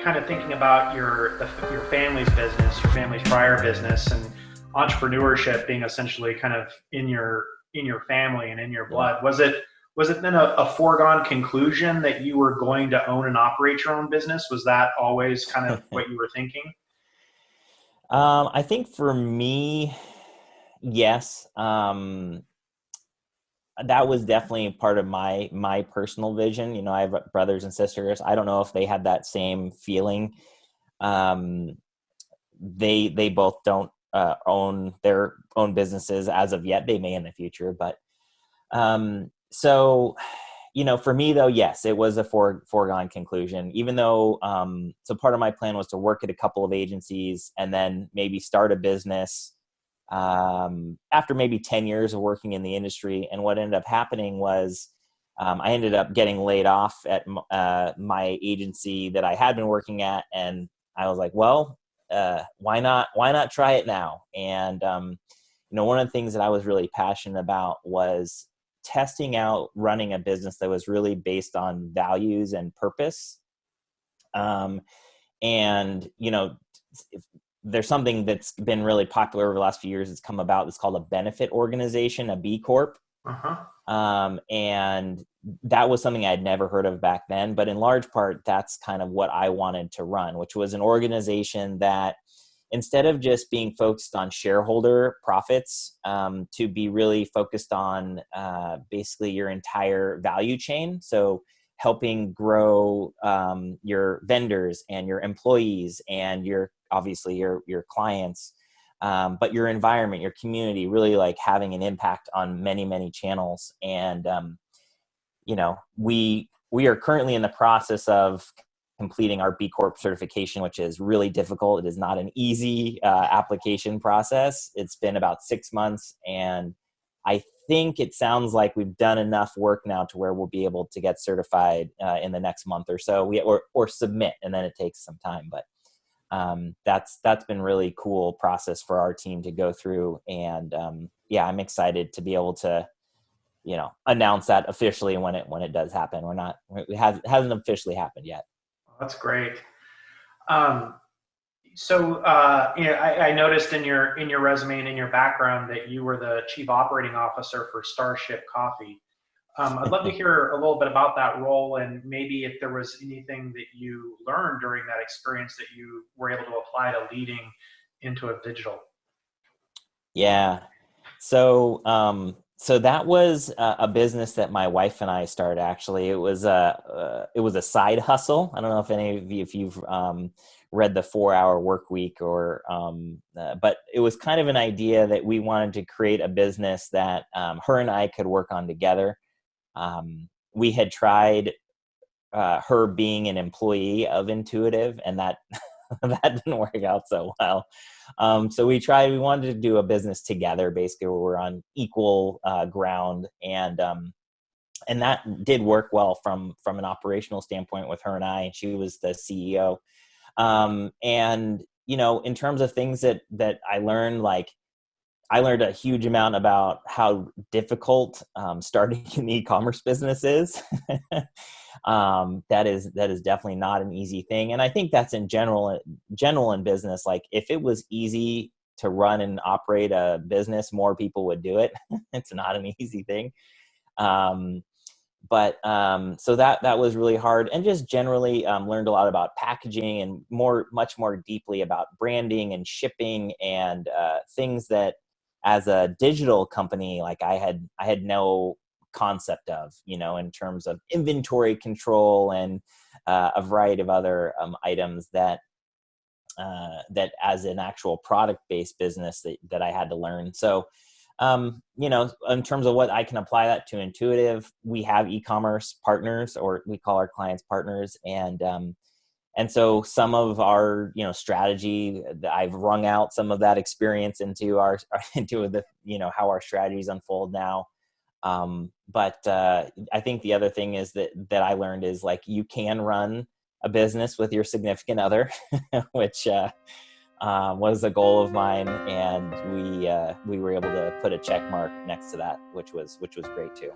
kind of thinking about your family's business, your family's prior business, and entrepreneurship being essentially kind of in your family and in your Yeah. blood. Was it then a foregone conclusion that you were going to own and operate your own business? Was that always kind of what you were thinking? I think for me, yes. That was definitely part of my personal vision. I have brothers and sisters. I don't know if they had that same feeling. Um, they both don't own their own businesses as of yet. They may in the future, but so for me though, yes, it was a foregone conclusion. Even though, so part of my plan was to work at a couple of agencies and then maybe start a business after maybe 10 years of working in the industry. And what ended up happening was I ended up getting laid off at my agency that I had been working at. And I was like, well, why not try it now? And, one of the things that I was really passionate about was testing out running a business that was really based on values and purpose. And, if there's something that's been really popular over the last few years that's come about. It's called a benefit organization, a B Corp. Uh-huh. And that was something I'd never heard of back then. But in large part, that's kind of what I wanted to run, which was an organization that instead of just being focused on shareholder profits, to be really focused on basically your entire value chain. So helping grow your vendors and your employees and obviously your clients, but your environment, your community, really like having an impact on many, many channels. And, we are currently in the process of completing our B Corp certification, which is really difficult. It is not an easy application process. It's been about 6 months, and I think it sounds like we've done enough work now to where we'll be able to get certified in the next month or so. Or submit, and then it takes some time. But that's been really cool process for our team to go through, and yeah, I'm excited to be able to announce that officially when it does happen. It hasn't officially happened yet. That's great. Um, I noticed in your resume and in your background that you were the chief operating officer for Starship Coffee. I'd love to hear a little bit about that role, and maybe if there was anything that you learned during that experience that you were able to apply to leading into a digital. Yeah. So that was a business that my wife and I started. Actually, it was a side hustle. I don't know if any of you, if you've read the 4 Hour Work Week, but it was kind of an idea that we wanted to create a business that her and I could work on together. We had tried her being an employee of Intuitive, and that that didn't work out so well. So we wanted to do a business together, basically, where we're on equal ground. And that did work well from an operational standpoint with her and I, and she was the CEO. And, in terms of things that I learned, I learned a huge amount about how difficult starting an e-commerce business is. That is definitely not an easy thing. And I think that's in general in business. Like, if it was easy to run and operate a business, more people would do it. It's not an easy thing. So that was really hard, and just generally learned a lot about packaging and much more deeply about branding and shipping and things that as a digital company, like I had no concept of, in terms of inventory control and a variety of other items that as an actual product-based business that I had to learn. So, in terms of what I can apply that to Intuitive, we have e-commerce partners, or we call our clients partners. And so some of our, strategy, I've wrung out some of that experience into into the, how our strategies unfold now. But I think the other thing is that I learned is, like, you can run a business with your significant other, which was a goal of mine, and we were able to put a check mark next to that, which was great too.